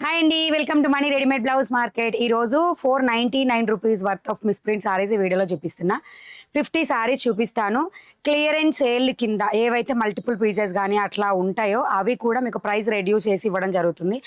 Hi అండి, welcome to money readymade blouse market. ఈరోజు 499 rupees worth of miss print saris ఈ వీడియోలో చూపిస్తున్నా. 50 సారీస్ చూపిస్తాను. క్లియరెన్స్ సేల్ కింద ఏవైతే మల్టిపుల్ పీసెస్ కానీ అట్లా ఉంటాయో అవి కూడా మీకు ప్రైస్ రెడ్యూస్ చేసి ఇవ్వడం జరుగుతుంది.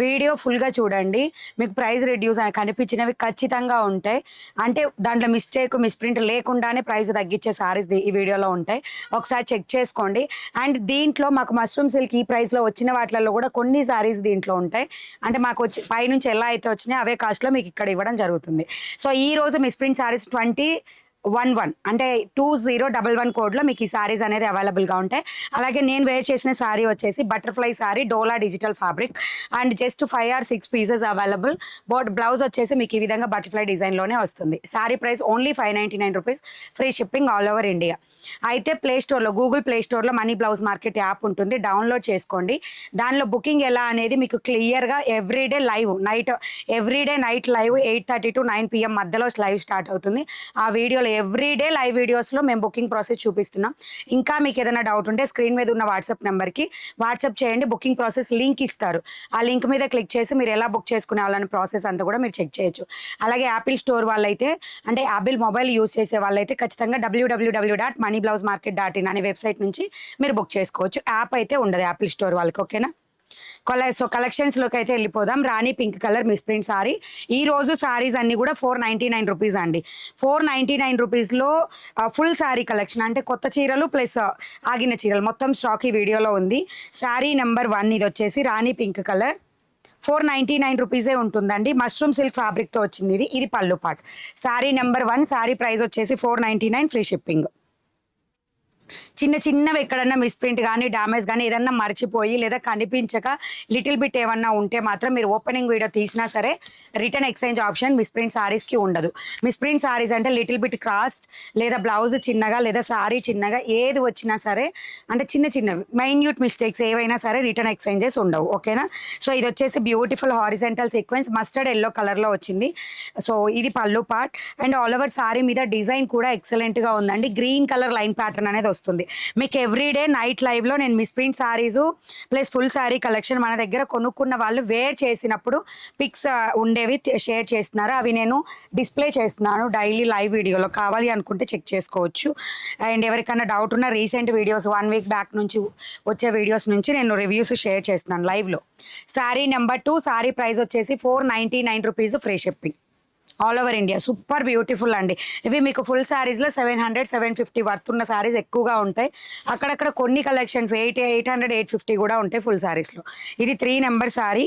వీడియో ఫుల్గా చూడండి, మీకు ప్రైస్ రెడ్యూస్ కనిపించినవి ఖచ్చితంగా ఉంటాయి. అంటే దాంట్లో మిస్టేక్ మిస్ప్రింట్ లేకుండానే ప్రైస్ తగ్గించే సారీస్ ఈ వీడియోలో ఉంటాయి. ఒకసారి చెక్ చేసుకోండి. అండ్ దీంట్లో మాకు మష్రూమ్ సిల్క్ ఈ ప్రైస్లో వచ్చిన వాటిలలో కూడా కొన్ని సారీస్ దీంట్లో ఉంటాయి. అంటే మాకు వచ్చి పైనుంచి ఎలా అయితే వచ్చినాయో అవే కాస్ట్లో మీకు ఇక్కడ ఇవ్వడం జరుగుతుంది. సో ఈ రోజు మిస్ప్రింట్ సారీస్ 2011 అంటే 2011 కోడ్లో మీకు ఈ సారీస్ అనేది అవైలబుల్గా ఉంటాయి. అలాగే నేను వేర్ చేసిన సారీ వచ్చేసి butterfly sorry, dola digital fabric and just 5 or 6 pieces available. But blouse వచ్చేసి మీకు ఈ విధంగా బటర్ఫ్లై డిజైన్లోనే వస్తుంది. Sorry price only 599 rupees, free shipping all over India. అయితే ప్లే స్టోర్లో, గూగుల్ ప్లే స్టోర్లో మనీ బ్లౌజ్ మార్కెట్ యాప్ ఉంటుంది, డౌన్లోడ్ చేసుకోండి. దానిలో బుకింగ్ ఎలా అనేది మీకు క్లియర్గా everyday night live 8:30 to 9 PM మధ్యలో లైవ్ స్టార్ట్ అవుతుంది. ఆ వీడియోలో ఎవ్రీడే లైవ్ వీడియోస్లో మేము బుకింగ్ ప్రాసెస్ చూపిస్తున్నాం. ఇంకా మీకు ఏదైనా డౌట్ ఉంటే స్క్రీన్ మీద ఉన్న వాట్సాప్ నెంబర్కి వాట్సాప్ చేయండి. బుకింగ్ ప్రాసెస్ లింక్ ఇస్తారు. ఆ లింక్ మీద క్లిక్ చేసి మీరు ఎలా బుక్ చేసుకునే వాళ్ళని ప్రాసెస్ అంతా కూడా మీరు చెక్ చేయొచ్చు. అలాగే యాపిల్ స్టోర్ వాళ్ళైతే, అంటే యాపిల్ మొబైల్ యూస్ చేసే వాళ్ళైతే ఖచ్చితంగా www.moneyblousemarket.in అనే వెబ్సైట్ నుంచి మీరు బుక్ చేసుకోవచ్చు. యాప్ అయితే ఉండదు యాపిల్ స్టోర్ వాళ్ళకి, ఓకేనా? సో కలెక్షన్స్లోకి అయితే వెళ్ళిపోదాం. రాణి pink colour misprint sari. ఈ రోజు సారీస్ అన్ని కూడా 499 రూపీస్ అండి. 499 రూపీస్లో ఫుల్ సారీ కలెక్షన్, అంటే కొత్త చీరలు ప్లస్ ఆగిన చీరలు మొత్తం స్టాక్ ఈ వీడియోలో ఉంది. సారీ నెంబర్ 1 ఇది వచ్చేసి రాణి పింక్ కలర్, 499 రూపీసే ఉంటుందండి. మష్రూమ్ సిల్క్ ఫ్యాబ్రిక్తో వచ్చింది. ఇది పళ్ళు పాట్. సారీ నెంబర్ 1, సారీ ప్రైస్ వచ్చేసి 499, ఫ్రీ షిప్పింగ్. చిన్నవి ఎక్కడన్నా మిస్ప్రింట్ కానీ డ్యామేజ్ కానీ ఏదన్నా మర్చిపోయి లేదా కనిపించక లిటిల్ బిట్ ఏమన్నా ఉంటే మాత్రం మీరు ఓపెనింగ్ వీడియో తీసినా సరే రిటర్న్ ఎక్స్చేంజ్ ఆప్షన్ మిస్ప్రింట్ సారీస్కి ఉండదు. మిస్ప్రింట్ సారీస్ అంటే లిటిల్ బిట్ కాస్ట్ లేదా బ్లౌజ్ చిన్నగా లేదా సారీ చిన్నగా ఏది వచ్చినా సరే, అంటే చిన్నవి మైన్యూట్ మిస్టేక్స్ ఏవైనా సరే రిటర్న్ ఎక్స్చేంజెస్ ఉండవు, ఓకేనా? సో ఇది వచ్చేసి beautiful horizontal sequence mustard yellow కలర్లో వచ్చింది. సో ఇది పళ్ళు part. And all over sorry మీద డిజైన్ కూడా ఎక్సలెంట్గా ఉందండి. గ్రీన్ కలర్ లైన్ ప్యాటర్న్ అనేది వస్తుంది. మీకు ఎవ్రీడే నైట్ లైవ్లో నేను misprint saris plus full sorry collection మన దగ్గర కొనుక్కున్న వాళ్ళు వేర్ చేసినప్పుడు పిక్స్ ఉండేవి షేర్ చేస్తున్నారు. అవి నేను డిస్ప్లే చేస్తున్నాను డైలీ లైవ్ వీడియోలో. కావాలి అనుకుంటే చెక్ చేసుకోవచ్చు. అండ్ ఎవరికైనా డౌట్ ఉన్న రీసెంట్ వీడియోస్ 1 వీక్ బ్యాక్ నుంచి వచ్చే వీడియోస్ నుంచి నేను రివ్యూస్ షేర్ చేస్తున్నాను లైవ్లో. సారీ నెంబర్ 2, సారీ ప్రైస్ వచ్చేసి 499 rupees, free shipping all over India. Super beautiful అండి. ఇవి మీకు ఫుల్ శారీస్లో 700, 750 వర్త్ ఉన్న శారీస్ ఎక్కువగా ఉంటాయి. అక్కడక్కడ కొన్ని కలెక్షన్స్ 800, 850 కూడా ఉంటాయి ఫుల్ శారీస్లో. ఇది 3 నెంబర్ శారీ.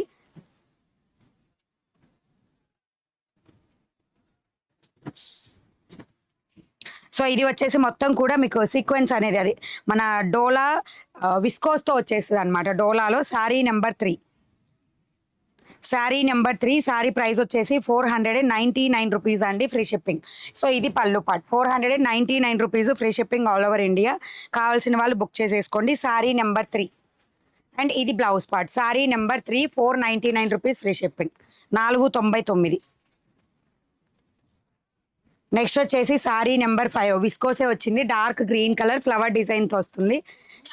సో ఇది వచ్చేసి మొత్తం కూడా మీకు సీక్వెన్స్ అనేది అది మన డోలా విస్కోస్తో వచ్చేస్తుంది అనమాట. డోలాలో sari number 3, sari number 3, sari price వచ్చేసి 499 రూపీస్ అండి, ఫ్రీ షిప్పింగ్. సో ఇది పళ్ళు పాట్, 499 rupees, free shipping all over India. కావాల్సిన వాళ్ళు బుక్ చేసేసుకోండి. శారీ నెంబర్ 3 అండ్ ఇది blouse part. Sari number 3, 499 rupees, free shipping, 499. Next వచ్చేసి శారీ నెంబర్ 5 విస్కోసే వచ్చింది, డార్క్ గ్రీన్ కలర్ ఫ్లవర్ డిజైన్తో వస్తుంది.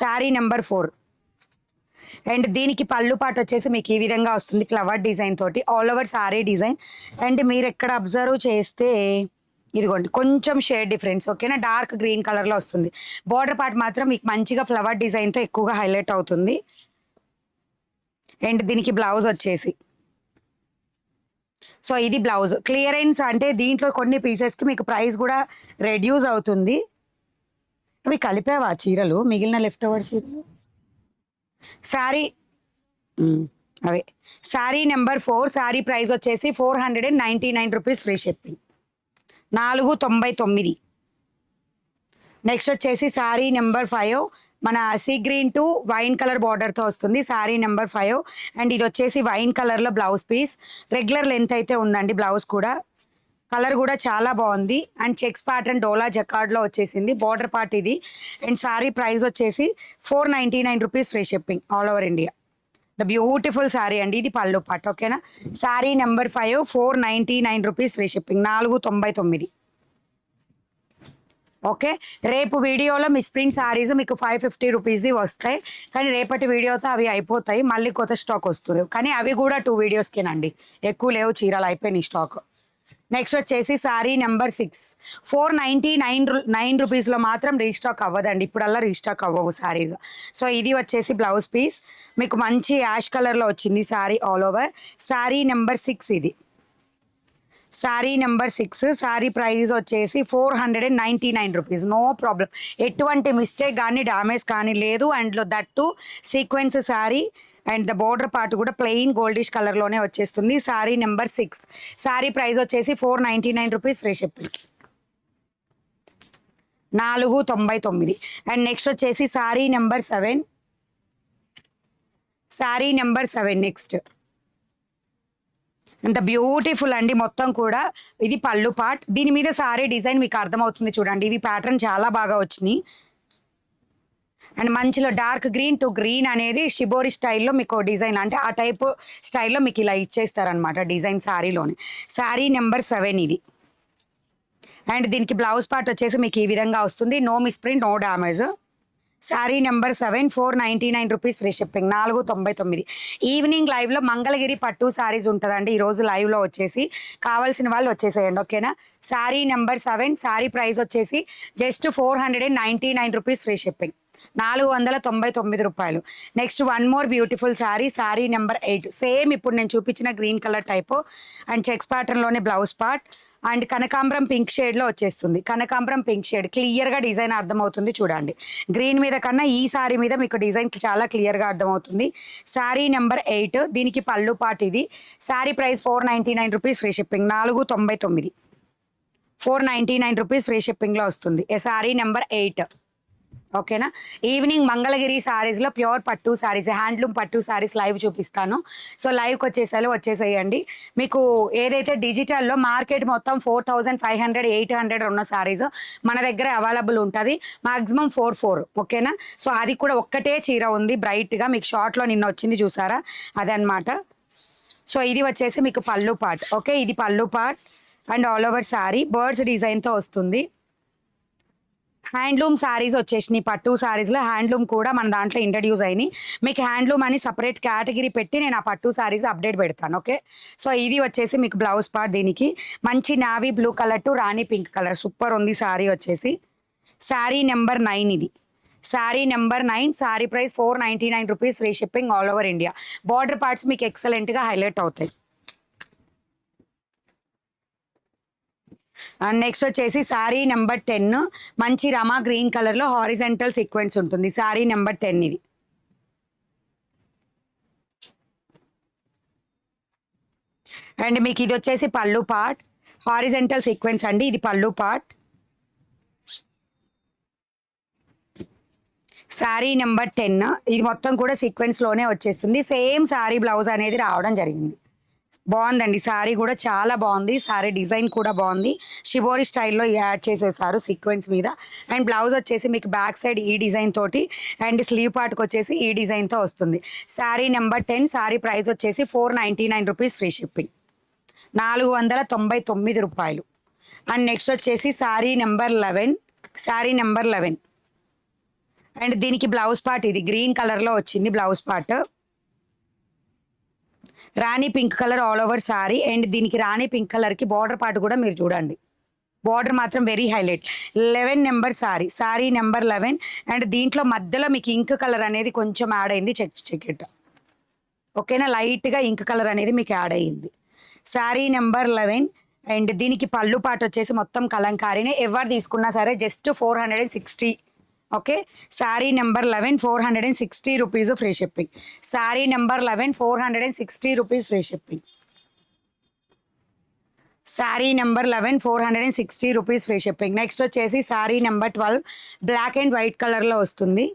శారీ నెంబర్ 4 అండ్ దీనికి పళ్ళు పాటు వచ్చేసి మీకు ఈ విధంగా వస్తుంది ఫ్లవర్ డిజైన్ తోటి all over sorry design. And మీరు ఎక్కడ అబ్జర్వ్ చేస్తే ఇదిగోండి కొంచెం షేడ్ డిఫరెన్స్, ఓకేనా? డార్క్ గ్రీన్ కలర్లో వస్తుంది. బార్డర్ పార్ట్ మాత్రం మీకు మంచిగా ఫ్లవర్ డిజైన్తో ఎక్కువగా హైలైట్ అవుతుంది. అండ్ దీనికి బ్లౌజ్ వచ్చేసి, సో ఇది బ్లౌజ్. క్లియరెన్స్ అంటే దీంట్లో కొన్ని పీసెస్కి మీకు ప్రైస్ కూడా రెడ్యూస్ అవుతుంది. అవి కలిపావా చీరలు, మిగిలిన లెఫ్ట్ ఓవర్ చీరలు? శారీ అవే. శారీ నెంబర్ 4, శారీ ప్రైస్ వచ్చేసి 499 రూపీస్, ఫ్రీ షిప్పింగ్, 499. నెక్స్ట్ వచ్చేసి శారీ నెంబర్ 5 మన sea green to wine colour బార్డర్తో వస్తుంది. శారీ నెంబర్ 5 అండ్ ఇది వచ్చేసి వైన్ కలర్లో బ్లౌజ్ పీస్. రెగ్యులర్ లెంత్ అయితే ఉందండి బ్లౌజ్ కూడా. కలర్ కూడా చాలా బాగుంది. అండ్ చెక్స్ ప్యాటర్న్ డోలా జకార్డ్లో వచ్చేసింది. బార్డర్ పార్ట్ ఇది. అండ్ సారీ ప్రైస్ వచ్చేసి 499 rupees, free shipping all over India. The beautiful sorry అండి. ఇది పళ్ళు పార్ట్, ఓకేనా? Sorry number 5, 499 rupees, free shipping, 499. Okay, రేపు వీడియోలో మిస్ ప్రింట్ శారీస్ మీకు 550 రూపీస్ వస్తాయి, కానీ రేపటి వీడియోతో అవి అయిపోతాయి, మళ్ళీ కొత్త స్టాక్ వస్తుంది. కానీ అవి కూడా 2 వీడియోస్కేనండి, ఎక్కువ లేవు, చీరలు అయిపోయినాయి స్టాక్. నెక్స్ట్ వచ్చేసి శారీ నెంబర్ 6, 499 రూపీస్లో మాత్రం రీస్టాక్ అవ్వదండి, ఇప్పుడల్లా రీస్టాక్ అవ్వవు శారీస్. సో ఇది వచ్చేసి బ్లౌజ్ పీస్, మీకు మంచి యాష్ కలర్లో వచ్చింది sari all over. Sari number 6 ఇది, శారీ నెంబర్ 6. శారీ ప్రైస్ వచ్చేసి 499 రూపీస్. నో ప్రాబ్లం, ఎటువంటి మిస్టేక్ కానీ డ్యామేజ్ కానీ లేదు. And that sequence sari and the border part కూడా ప్లెయిన్ గోల్డిష్ కలర్లోనే వచ్చేస్తుంది. శారీ నెంబర్ 6, శారీ ప్రైస్ వచ్చేసి 499 rupees, free shipping 499. And next వచ్చేసి sari number 7, sari number 7 next. అంత బ్యూటిఫుల్ అండి మొత్తం కూడా. ఇది పళ్ళు పార్ట్, దీని మీద సారీ డిజైన్ మీకు అర్థమవుతుంది చూడండి, ఇవి ప్యాటర్న్ చాలా బాగా వచ్చినాయి. అండ్ మంచిలో డార్క్ గ్రీన్ టు గ్రీన్ అనేది షిబోరి స్టైల్లో మీకు డిజైన్, అంటే ఆ టైప్ స్టైల్లో మీకు ఇలా ఇచ్చేస్తారనమాట డిజైన్ శారీలోనే. శారీ నెంబర్ 7 ఇది. అండ్ దీనికి బ్లౌజ్ పార్ట్ వచ్చేసి మీకు ఈ విధంగా వస్తుంది, no misprint, no damage. Sari number 7, 499 rupees, free shipping 499. Evening లైవ్లో మంగళగిరి పట్టు శారీస్ ఉంటుందండి ఈరోజు లైవ్లో వచ్చేసి, కావాల్సిన వాళ్ళు వచ్చేసేయండి, ఓకేనా. శారీ నెంబర్ 7, శారీ ప్రైస్ వచ్చేసి జస్ట్ 499 రూపీస్, ఫ్రీ షిప్పింగ్ 499 రూపాయలు. Next one more beautiful sari, sari number 8. Same ఇప్పుడు నేను చూపించిన green colour type and checks ప్యాటర్న్లోనే బ్లౌజ్ పార్ట్ అండ్ కనకాంబరం పింక్ షేడ్లో వచ్చేస్తుంది. కనకాంబరం పింక్ షేడ్ క్లియర్గా డిజైన్ అర్థమవుతుంది చూడండి, గ్రీన్ మీద కన్నా ఈ శారీ మీద మీకు డిజైన్ చాలా క్లియర్గా అర్థమవుతుంది. శారీ నెంబర్ 8, దీనికి పళ్ళు పార్ట్ ఇది. Sari price 499 rupees, free shipping 499. 499 rupees free షిప్పింగ్లో వస్తుంది. శారీ నెంబర్ 8, ఓకేనా. ఈవినింగ్ మంగళగిరి శారీస్లో ప్యూర్ పట్టు శారీస్, హ్యాండ్లూమ్ పట్టు శారీస్ లైవ్ చూపిస్తాను. సో లైవ్కి వచ్చేసేయండి. మీకు ఏదైతే డిజిటల్లో మార్కెట్ మొత్తం 4500, 800 ఉన్న శారీస్ మన దగ్గర అవైలబుల్ ఉంటుంది, మాక్సిమం 4, ఓకేనా. సో అది కూడా ఒక్కటే చీర ఉంది బ్రైట్గా, మీకు షార్ట్లో నిన్న వచ్చింది చూసారా, అదనమాట. సో ఇది వచ్చేసి మీకు పళ్ళు పార్ట్, ఓకే. ఇది పళ్ళు part and all over sari birds డిజైన్తో వస్తుంది. హ్యాండ్లూమ్ శారీస్ వచ్చేసినాయి, పట్టు శారీస్లో హ్యాండ్లూమ్ కూడా మన దాంట్లో ఇంట్రడ్యూస్ అయినాయి. మీకు హ్యాండ్లూమ్ అని సపరేట్ కేటగిరీ పెట్టి నేను ఆ పట్టు శారీస్ అప్డేట్ పెడతాను, ఓకే. సో ఇది వచ్చేసి మీకు బ్లౌజ్ పార్ట్, దీనికి మంచి నావీ బ్లూ కలర్ టు రాణి పింక్ కలర్, సూపర్ ఉంది శారీ వచ్చేసి. శారీ నెంబర్ 9 ఇది, sari number 9, sari price 499 rupees, free shipping all over India. Border parts మీకు ఎక్సలెంట్గా హైలైట్ అవుతాయి. అండ్ నెక్స్ట్ వచ్చేసి శారీ నెంబర్ 10, మంచి రమా గ్రీన్ కలర్లో హారిజెంటల్ సీక్వెన్స్ ఉంటుంది. శారీ నెంబర్ 10 ఇది. అండ్ మీకు ఇది వచ్చేసి పళ్ళు పార్ట్, హారిజెంటల్ సీక్వెన్స్ అండి, ఇది పళ్ళు పార్ట్. శారీ నెంబర్ 10, ఇది మొత్తం కూడా సీక్వెన్స్లోనే వచ్చేస్తుంది. సేమ్ శారీ బ్లౌజ్ అనేది రావడం జరిగింది. బాగుందండి శారీ కూడా చాలా బాగుంది, శారీ డిజైన్ కూడా బాగుంది, షిబోరి స్టైల్లో యాడ్ చేసేసారు సీక్వెన్స్ మీద. అండ్ బ్లౌజ్ వచ్చేసి మీకు బ్యాక్ సైడ్ ఈ డిజైన్ తోటి అండ్ స్లీవ్ పార్ట్కి వచ్చేసి ఈ డిజైన్తో వస్తుంది. శారీ నెంబర్ 10, శారీ ప్రైస్ వచ్చేసి 499 రూపీస్, ఫ్రీ షిప్పింగ్ 499 రూపాయలు. అండ్ నెక్స్ట్ వచ్చేసి sari number 11, sari number 11 and దీనికి బ్లౌజ్ పార్ట్ ఇది గ్రీన్ కలర్లో వచ్చింది blouse part, Rani pink colour all over sari. And దీనికి రాణి పింక్ కలర్కి బార్డర్ పార్ట్ కూడా మీరు చూడండి, బార్డర్ మాత్రం very highlight. 11 number sari, sari number 11 and దీంట్లో మధ్యలో మీకు ఇంక్ కలర్ అనేది కొంచెం యాడ్ అయింది, చెక్ ఇట్, ఓకేనా. లైట్గా ఇంక్ కలర్ అనేది మీకు యాడ్ అయ్యింది. శారీ నెంబర్ 11 అండ్ దీనికి పళ్ళు పార్ట్ వచ్చేసి మొత్తం కలంకారీనే, ఎవరు తీసుకున్నా సరే just 460, okay. Sari number 11, 460 rupees, free shipping. Sari number 11, 460 rupees, free shipping. Sari number 11, 460 rupees, free shipping. Next వచ్చేసి sari number 12, black and white కలర్లో వస్తుంది.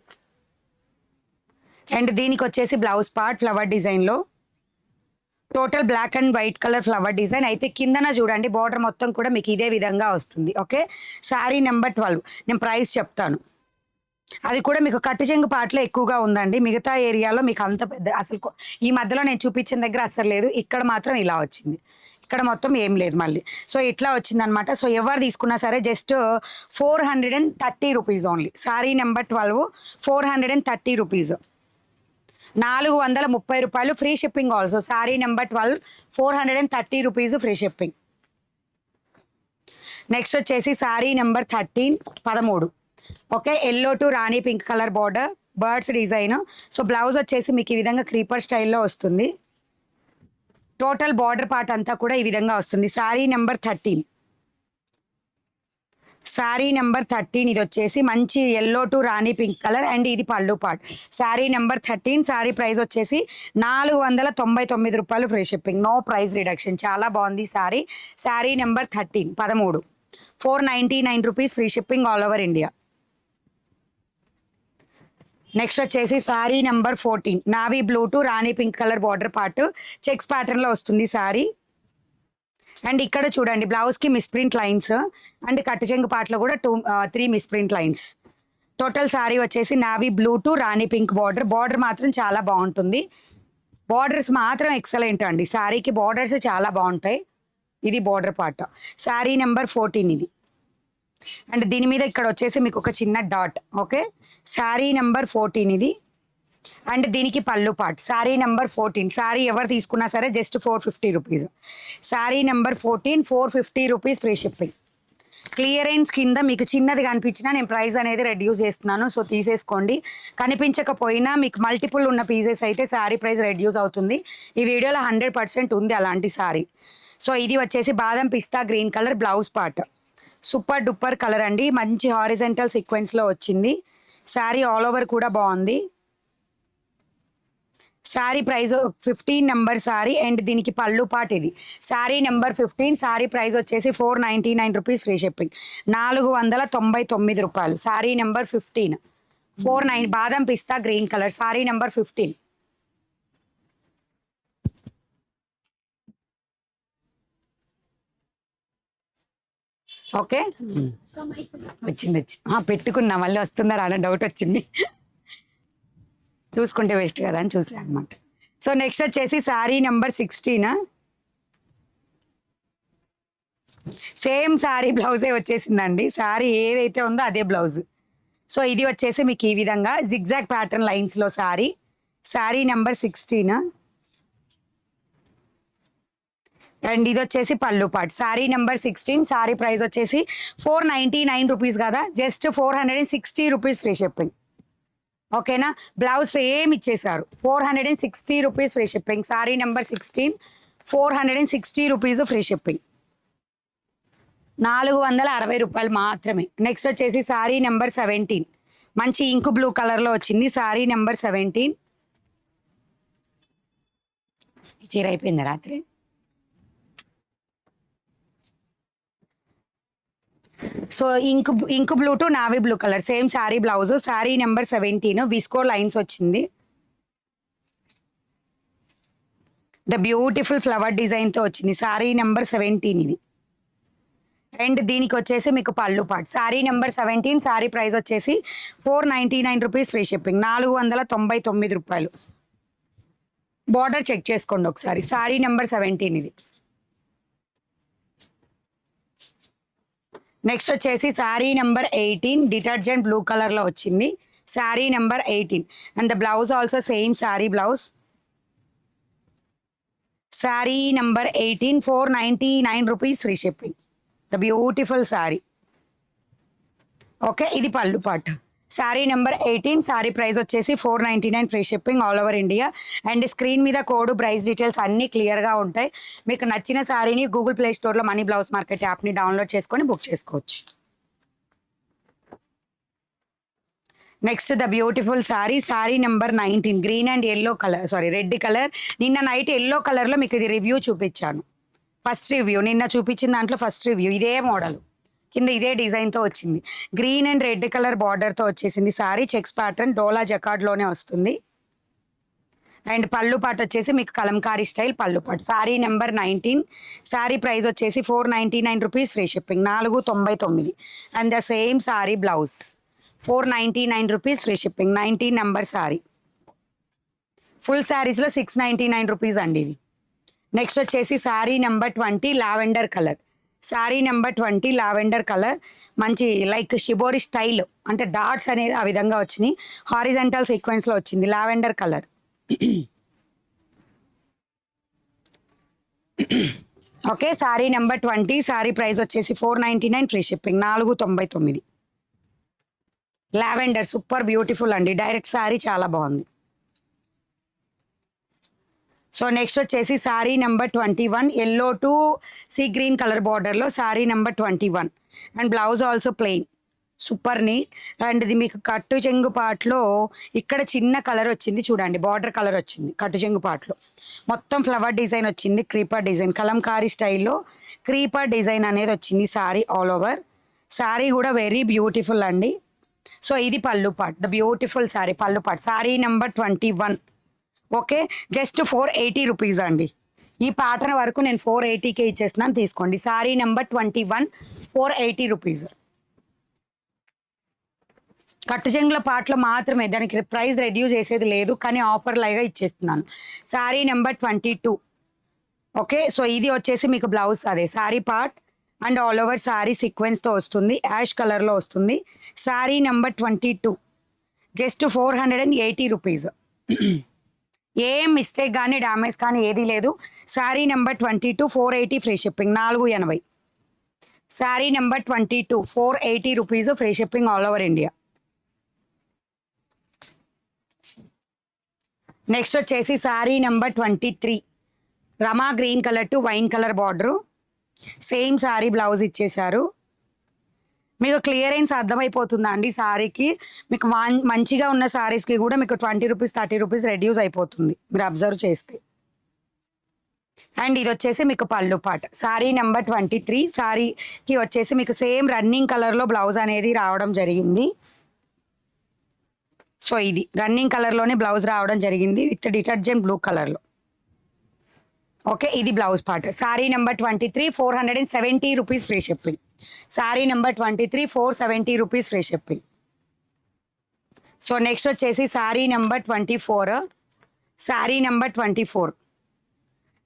అండ్ దీనికి వచ్చేసి బ్లౌజ్ పార్ట్ ఫ్లవర్ డిజైన్లో, total black and white colour flower design. అయితే కిందన చూడండి బార్డర్ మొత్తం కూడా మీకు ఇదే విధంగా వస్తుంది, ఓకే. శారీ నెంబర్ 12, నేను ప్రైస్ చెప్తాను, అది కూడా మీకు కట్టు చెంగు పాటలో ఎక్కువగా ఉందండి, మిగతా ఏరియాలో మీకు అంత పెద్ద అసలు ఈ మధ్యలో నేను చూపించిన దగ్గర అసలు లేదు, ఇక్కడ మాత్రం ఇలా వచ్చింది. ఇక్కడ మొత్తం ఏం లేదు మళ్ళీ. సో ఇట్లా వచ్చిందనమాట. సో ఎవరు తీసుకున్నా సరే just 430 rupees only. Sari number 12 430 rupees, 430 రూపాయలు, free shipping also. Sari number 12 430 rupees free shipping. Next వచ్చేసి sari number 13. Okay, yellow to రాణి pink colour border, birds design. So blouse వచ్చేసి మీకు ఈ విధంగా క్రీపర్ స్టైల్లో వస్తుంది. టోటల్ బార్డర్ పార్ట్ అంతా కూడా ఈ విధంగా వస్తుంది. శారీ నెంబర్ 13. శారీ నెంబర్ 13 ఇది వచ్చేసి మంచి ఎల్లో టు రాణి పింక్ కలర్ అండ్ ఇది పళ్ళు part. Sari number 13. Sari price వచ్చేసి 499 రూపాయలు free shipping, no price reduction. చాలా బాగుంది sari. Sari number 13 499 rupees free shipping all over India. Next వచ్చేసి sari number 14 navy blue to రాణి pink colour border part, checks ప్యాటర్న్లో వస్తుంది శారీ. అండ్ ఇక్కడ చూడండి బ్లౌజ్కి మిస్ప్రింట్ లైన్స్ అండ్ కట్టు చెంగు పార్ట్లో కూడా 3 మిస్ప్రింట్ లైన్స్. టోటల్ శారీ వచ్చేసి నావీ బ్లూ టు రాణి పింక్ బార్డర్. బార్డర్ మాత్రం చాలా బాగుంటుంది, బార్డర్స్ మాత్రం ఎక్సలెంట్ అండి. శారీకి బార్డర్స్ చాలా బాగుంటాయి. ఇది బార్డర్ పార్ట్. శారీ నెంబర్ 14 ఇది. అండ్ దీని మీద ఇక్కడ వచ్చేసి మీకు ఒక చిన్న డాట్. ఓకే, శారీ నెంబర్ 14 ఇది. అండ్ దీనికి పళ్ళు పార్ట్. శారీ నెంబర్ 14. శారీ ఎవరు తీసుకున్నా సరే just 450 rupees. Sari number 14 450 rupees free shipping. Clearance కింద మీకు చిన్నది కనిపించినా నేను ప్రైస్ అనేది రెడ్యూస్ చేస్తున్నాను, సో తీసేసుకోండి. కనిపించకపోయినా మీకు మల్టిపుల్ ఉన్న పీసెస్ అయితే శారీ ప్రైస్ రెడ్యూస్ అవుతుంది. ఈ వీడియోలో 100% ఉంది అలాంటి శారీ. సో ఇది వచ్చేసి బాదం పిస్తా green colour blouse part. Super duper colour అండి, మంచి హారిజెంటల్ సీక్వెన్స్లో వచ్చింది. శారీ ఆల్ ఓవర్ కూడా బాగుంది. Sari price 15 number sari and దీనికి పళ్ళు పాట్ ఇది. శారీ నెంబర్ 15. శారీ ప్రైస్ వచ్చేసి 499 రూపీస్ ఫ్రీ షిప్పింగ్, 499 రూపాయలు. శారీ నెంబర్ 15 49 బాదం పిస్తా green colour. Sari number 15. Okay, వచ్చింది పెట్టుకున్నా, మళ్ళీ వస్తుందా రాదా డౌట్ వచ్చింది, చూసుకుంటే వేస్ట్ కదా అని చూసాను అనమాట. సో నెక్స్ట్ వచ్చేసి శారీ నెంబర్ 16. సేమ్ శారీ బ్లౌజే వచ్చేసిందండి. శారీ ఏదైతే ఉందో అదే బ్లౌజ్. సో ఇది వచ్చేసి మీకు ఈ విధంగా జిగ్జాగ్ ప్యాటర్న్ లైన్స్లో శారీ. శారీ నెంబర్ 16 అండ్ ఇది వచ్చేసి పళ్ళు part. Sari number 16. Sari price వచ్చేసి 499 రూపీస్ కదా, జస్ట్ 460 రూపీస్ ఫ్రీ షిప్పింగ్. ఓకేనా, బ్లౌజ్ సేమ్ ఇచ్చేసారు. 460 rupees free shipping. Sari number 16 460 rupees free shipping, 460 రూపాయలు మాత్రమే. నెక్స్ట్ వచ్చేసి శారీ నెంబర్ 17 మంచి ఇంకు బ్లూ కలర్లో వచ్చింది. శారీ నెంబర్ 17. చీర అయిపోయింది రాత్రి. So ink blue to navy blue colour same sari blouse. Sari number 17 విస్కో లైన్స్ వచ్చింది. ద బ్యూటిఫుల్ ఫ్లవర్ డిజైన్తో వచ్చింది. శారీ నెంబర్ 17 ఇది. అండ్ దీనికి వచ్చేసి మీకు పళ్ళు part. Sari number 17. Sari price వచ్చేసి 499 రూపీస్ ఫ్రీ షిప్పింగ్, 499 రూపాయలు. బార్డర్ చెక్ చేసుకోండి ఒకసారి. శారీ నెంబర్ 17 ఇది. నెక్స్ట్ వచ్చేసి శారీ నెంబర్ 18 డిటర్జెంట్ బ్లూ కలర్లో వచ్చింది. Sari number 18 and the blouse also same sari blouse. Sari number 18 499 rupees free shipping, the beautiful sari. Okay, ఇది పళ్ళు part. Sari number 18. Sari price వచ్చేసి 499 free shipping all over India. And screen మీద కోడ్ ప్రైస్ డీటెయిల్స్ అన్నీ క్లియర్గా ఉంటాయి. మీకు నచ్చిన శారీని గూగుల్ ప్లే స్టోర్లో మనీ బ్లౌజ్ మార్కెట్ యాప్ని డౌన్లోడ్ చేసుకొని బుక్ చేసుకోవచ్చు. Next the beautiful sari. Sari number 19 green and yellow colour, red colour. నిన్న నైట్ ఎల్లో కలర్లో మీకు ఇది రివ్యూ చూపించాను, ఫస్ట్ రివ్యూ. నిన్న చూపించిన దాంట్లో ఫస్ట్ రివ్యూ ఇదే మోడల్, కింద ఇదే డిజైన్తో వచ్చింది. గ్రీన్ అండ్ రెడ్ కలర్ బార్డర్తో వచ్చేసింది శారీ. చెక్స్ ప్యాటర్న్ డోలా జకార్డ్లోనే వస్తుంది. అండ్ పళ్ళు పాట వచ్చేసి మీకు కలంకారీ స్టైల్ పళ్ళు పాట. శారీ నెంబర్ 19. శారీ ప్రైస్ వచ్చేసి 499 rupees free shipping, 499. And the same sari blouse 499 rupees free shipping, 19 number sari. Full శారీస్లో 699 రూపీస్ అండి ఇది. నెక్స్ట్ వచ్చేసి sari number 20 lavender colour. Sari number 20 lavender colour, మంచి లైక్ షిబోరి స్టైల్, అంటే డాట్స్ అనేది ఆ విధంగా వచ్చినాయి. హారిజంటల్ సీక్వెన్స్లో వచ్చింది lavender colour. Okay, sari number 20. Sari price వచ్చేసి 499 free shipping, 499. Lavender super beautiful అండి. డైరెక్ట్ శారీ చాలా బాగుంది. సో నెక్స్ట్ వచ్చేసి sari number 21 yellow to sea green colour బార్డర్లో sari number 21 and blouse also plain, super neat. And ఇది మీకు కట్టు చెంగు పాటలో ఇక్కడ చిన్న కలర్ వచ్చింది చూడండి, బార్డర్ కలర్ వచ్చింది కట్టు చెంగు పాటలో. మొత్తం ఫ్లవర్ డిజైన్ వచ్చింది, క్రీపర్ డిజైన్, కలంకారీ స్టైల్లో క్రీపర్ డిజైన్ అనేది వచ్చింది శారీ ఆల్ ఓవర్. శారీ కూడా వెరీ బ్యూటిఫుల్ అండి. సో ఇది పళ్ళు పాట్, ద బ్యూటిఫుల్ శారీ పళ్ళు పాట్. Sari number 21. Okay, just 480 rupees అండి. ఈ ప్యాటర్న్ వరకు నేను 480కే ఇచ్చేస్తున్నాను, తీసుకోండి. Sari number 21 480 rupees. కట్టుచెంగుల పాటలో మాత్రమే, దానికి ప్రైస్ రెడ్యూస్ చేసేది లేదు, కానీ ఆఫర్ లాగా ఇచ్చేస్తున్నాను. శారీ నెంబర్ 22. ఓకే, సో ఇది వచ్చేసి మీకు బ్లౌజ్ అదే sari part and all over sari సీక్వెన్స్తో వస్తుంది, యాష్ కలర్లో వస్తుంది. Sari number 22 just 480 rupees. ఏం మిస్టేక్ కానీ డ్యామేజ్ కానీ ఏదీ లేదు. Sari number 22 480 free shipping, 480. Sari number 22 480 rupees free shipping all over India. Next వచ్చేసి శారీ నెంబర్ 23 రమా green colour to wine colour border, same sari blouse ఇచ్చేశారు. మీకు క్లియరెన్స్ అర్థమైపోతుందా అండి శారీకి? మీకు మంచిగా ఉన్న శారీస్కి కూడా మీకు 20 రూపీస్ 30 రూపీస్ రెడ్యూస్ అయిపోతుంది మీరు అబ్జర్వ్ చేస్తే. అండ్ ఇది వచ్చేసి మీకు పళ్ళు పాట. శారీ నెంబర్ 23 శారీకి వచ్చేసి మీకు సేమ్ రన్నింగ్ కలర్లో బ్లౌజ్ అనేది రావడం జరిగింది. సో ఇది రన్నింగ్ కలర్లోనే బ్లౌజ్ రావడం జరిగింది విత్ డిటర్జెంట్ బ్లూ కలర్లో. ఓకే, ఇది blouse part. Sari number 23 470 rupees free shipping. Sari number 23 470 rupees free shipping. So next వచ్చేసి sari number 24. Sari number 24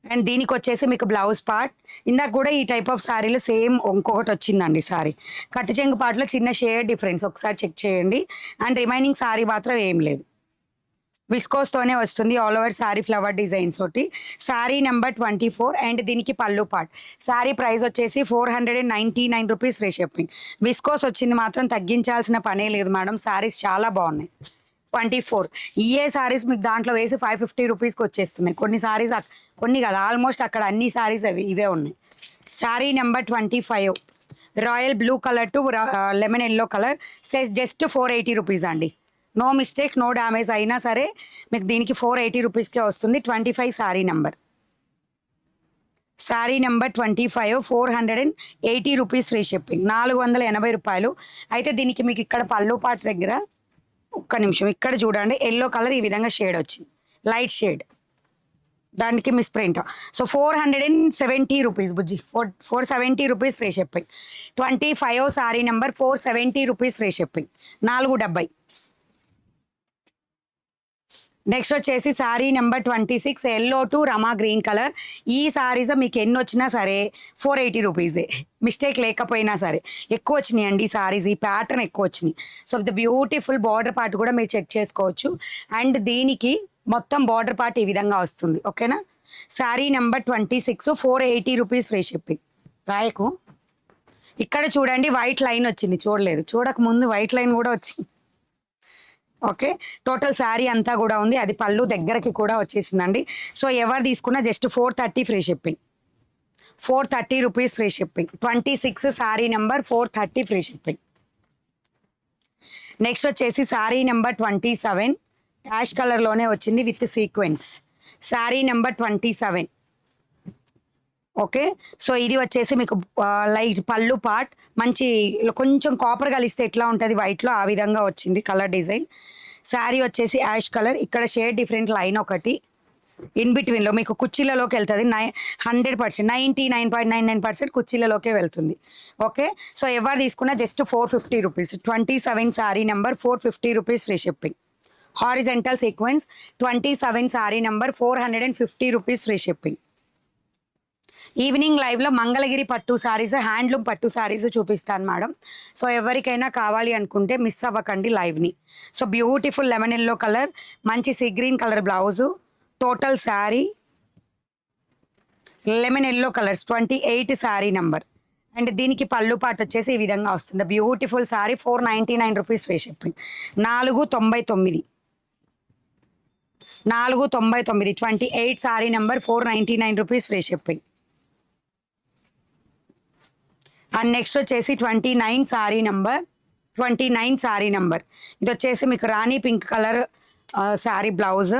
and దీనికి వచ్చేసి మీకు బ్లౌజ్ పార్ట్. ఇందాక కూడా ఈ టైప్ ఆఫ్ శారీలో సేమ్ ఇంకొకటి వచ్చిందండి శారీ. కట్టు చెంగు పార్ట్లో చిన్న షేడ్ డిఫరెన్స్ ఒకసారి చెక్ చేయండి. అండ్ రిమైనింగ్ శారీ మాత్రం ఏం లేదు, విస్కోస్తోనే వస్తుంది all over sari flower designs తోటి. శారీ నెంబర్ 24 అండ్ దీనికి పళ్ళు పార్ట్. శారీ ప్రైస్ వచ్చేసి 499 రూపీస్ ఫ్రీ షిప్పింగ్. విస్కోస్ వచ్చింది మాత్రం తగ్గించాల్సిన పనే లేదు మేడం, శారీస్ చాలా బాగున్నాయి. 24 ఏ శారీస్ మీకు దాంట్లో వేసి 550 రూపీస్కి వచ్చేస్తున్నాయి. కొన్ని శారీస్, కొన్ని కదా ఆల్మోస్ట్ అక్కడ అన్ని శారీస్ ఇవే ఉన్నాయి. Sari number 25 royal blue colour to lemon yellow colour, just 480 rupees అండి. నో మిస్టేక్, నో డ్యామేజ్ అయినా సరే మీకు దీనికి 480 రూపీస్కే వస్తుంది. 25 sari number. Sari number 25 480 rupees free shipping, 480 రూపాయలు. అయితే దీనికి మీకు ఇక్కడ పళ్ళు పార్ట్ దగ్గర ఒక్క నిమిషం ఇక్కడ చూడండి, ఎల్లో కలర్ ఈ విధంగా షేడ్ వచ్చింది, లైట్ షేడ్, దానికి మిస్ ప్రింట్. సో 470 రూపీస్ బుజ్జి, 470 rupees free shipping. 25 sari number 470 rupees free shipping, 470. Next వచ్చేసి శారీ నెంబర్ 26 ఎల్లో టు రమా గ్రీన్ కలర్. ఈ శారీస్ మీకు ఎన్ని వచ్చినా సరే 480 రూపీసే, మిస్టేక్ లేకపోయినా సరే. ఎక్కువ వచ్చినాయి అండి శారీస్, ఈ ప్యాటర్న్ ఎక్కువ వచ్చినాయి. So the beautiful border part కూడా మీరు చెక్ చేసుకోవచ్చు. అండ్ దీనికి మొత్తం బార్డర్ పార్ట్ ఈ విధంగా వస్తుంది. ఓకేనా, sari number 26 480 rupees free shipping. రాయకు ఇక్కడ చూడండి వైట్ లైన్ వచ్చింది, చూడలేదు, చూడక ముందు వైట్ లైన్ కూడా వచ్చింది. ఓకే, టోటల్ శారీ అంతా కూడా ఉంది, అది పళ్ళు దగ్గరకి కూడా వచ్చేసిందండి. సో ఎవరు తీసుకున్నా just 430 free shipping, 430 rupees free shipping. 26 sari number 430 free shipping. Next వచ్చేసి శారీ నెంబర్ 27 యాష్ కలర్లోనే వచ్చింది with sequence. Sari number 27. Okay, so ఇది వచ్చేసి మీకు లైట్ పళ్ళు పార్ట్, మంచి కొంచెం కాపర్ కలిస్తే ఎట్లా ఉంటుంది వైట్లో ఆ విధంగా వచ్చింది కలర్ డిజైన్. శారీ వచ్చేసి యాష్ కలర్, ఇక్కడ షేడ్ డిఫరెంట్ లైన్ ఒకటి ఇన్ బిట్వీన్లో మీకు కుర్చీలలోకి వెళ్తుంది. 100% 99.99% కుర్చీలలోకే వెళ్తుంది. ఓకే, సో ఎవరు తీసుకున్నా just 450 rupees. 27 sari number 450 rupees free shipping. Horizontal sequence 27 sari number 450 rupees free shipping. Evening లైవ్లో మంగళగిరి పట్టు సారీస్, హ్యాండ్లూమ్ పట్టు సారీస్ చూపిస్తాను మేడం. సో ఎవరికైనా కావాలి అనుకుంటే మిస్ అవ్వకండి లైవ్ని. So beautiful lemon yellow colour, మంచి sea green colour blouse, total sari lemon yellow colours 28 sari number. And దీనికి పళ్ళు పాటు వచ్చేసి ఈ విధంగా వస్తుంది. Beautiful sari 499 rupees free shipping. 499 28 sari number 499 rupees free shipping. And next వచ్చేసి 29 శారీ నెంబర్. ఇది వచ్చేసి మీకు రాణి pink colour sari blouse,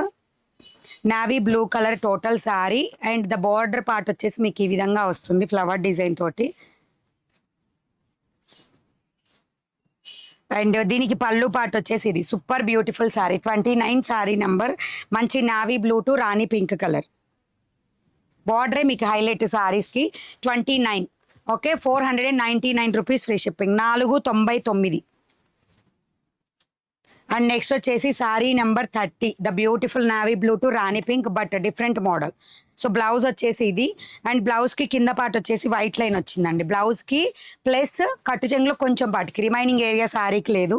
navy blue colour total sari. And the border part వచ్చేసి మీకు ఈ విధంగా వస్తుంది ఫ్లవర్ డిజైన్ తోటి. అండ్ దీనికి పళ్ళు పార్ట్ వచ్చేసి ఇది super beautiful sari 29 sari number. మంచి నావీ బ్లూ టు రాణి పింక్ కలర్ బార్డరే మీకు హైలైట్ శారీస్కి. 29 okay 499 rupees free shipping. 499. And next వచ్చేసి sari number 30 the beautiful navy blue to రాణి pink but different model. So blouse వచ్చేసి ఇది. అండ్ బ్లౌజ్కి కింద పార్ట్ వచ్చేసి వైట్ లైన్ వచ్చిందండి బ్లౌజ్కి, ప్లస్ కట్టు చెంగులో కొంచెం పాటికి రిమైనింగ్ ఏరియా శారీకి లేదు.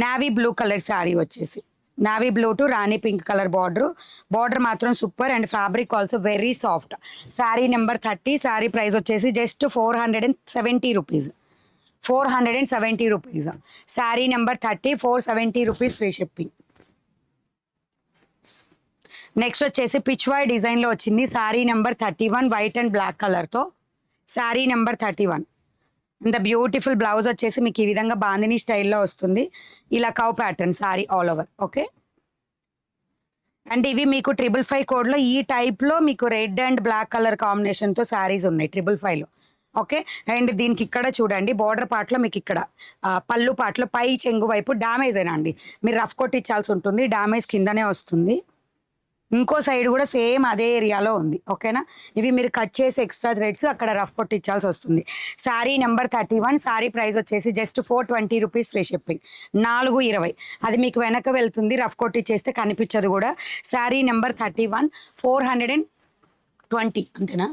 నావీ బ్లూ కలర్ శారీ వచ్చేసి నావీ బ్లూ టు రాణి పింక్ కలర్ బార్డర్ మాత్రం super. And fabric also very soft. Sari number 30. Sari price వచ్చేసి just 470 rupees. 470 rupees. Sari number 30 470 rupees free shipping. Next వచ్చేసి పిచ్వాయ్ డిజైన్లో వచ్చింది sari number 31 white and black కలర్తో. శారీ నెంబర్ 31. ఇంత బ్యూటిఫుల్ బ్లౌజ్ వచ్చేసి మీకు ఈ విధంగా బాందిని స్టైల్లో వస్తుంది. ఇలా cow pattern sari all over. Okay. And ఇవి మీకు 555 కోడ్లో ఈ టైప్లో మీకు రెడ్ అండ్ బ్లాక్ కలర్ కాంబినేషన్తో శారీస్ ఉన్నాయి 555లో. ఓకే. అండ్ దీనికి ఇక్కడ చూడండి బార్డర్ పార్ట్లో మీకు ఇక్కడ పళ్ళు పార్ట్లో పై చెంగు వైపు డ్యామేజ్ అయినా అండి మీరు రఫ్ కొట్టించాల్సి ఉంటుంది. డ్యామేజ్ కిందనే వస్తుంది. ఇంకో సైడ్ కూడా సేమ్ అదే ఏరియాలో ఉంది. ఓకేనా. ఇవి మీరు కట్ చేసి ఎక్స్ట్రా థ్రెడ్స్ అక్కడ రఫ్ కొట్టించాల్సి వస్తుంది. శారీ నెంబర్ 31. శారీ ప్రైస్ వచ్చేసి జస్ట్ 420 రూపీస్ ఫ్రీ షిప్పింగ్. 420. అది మీకు వెనక వెళ్తుంది, రఫ్ కొట్టించేస్తే కనిపించదు కూడా. శారీ నెంబర్ 31 420 అంతేనా,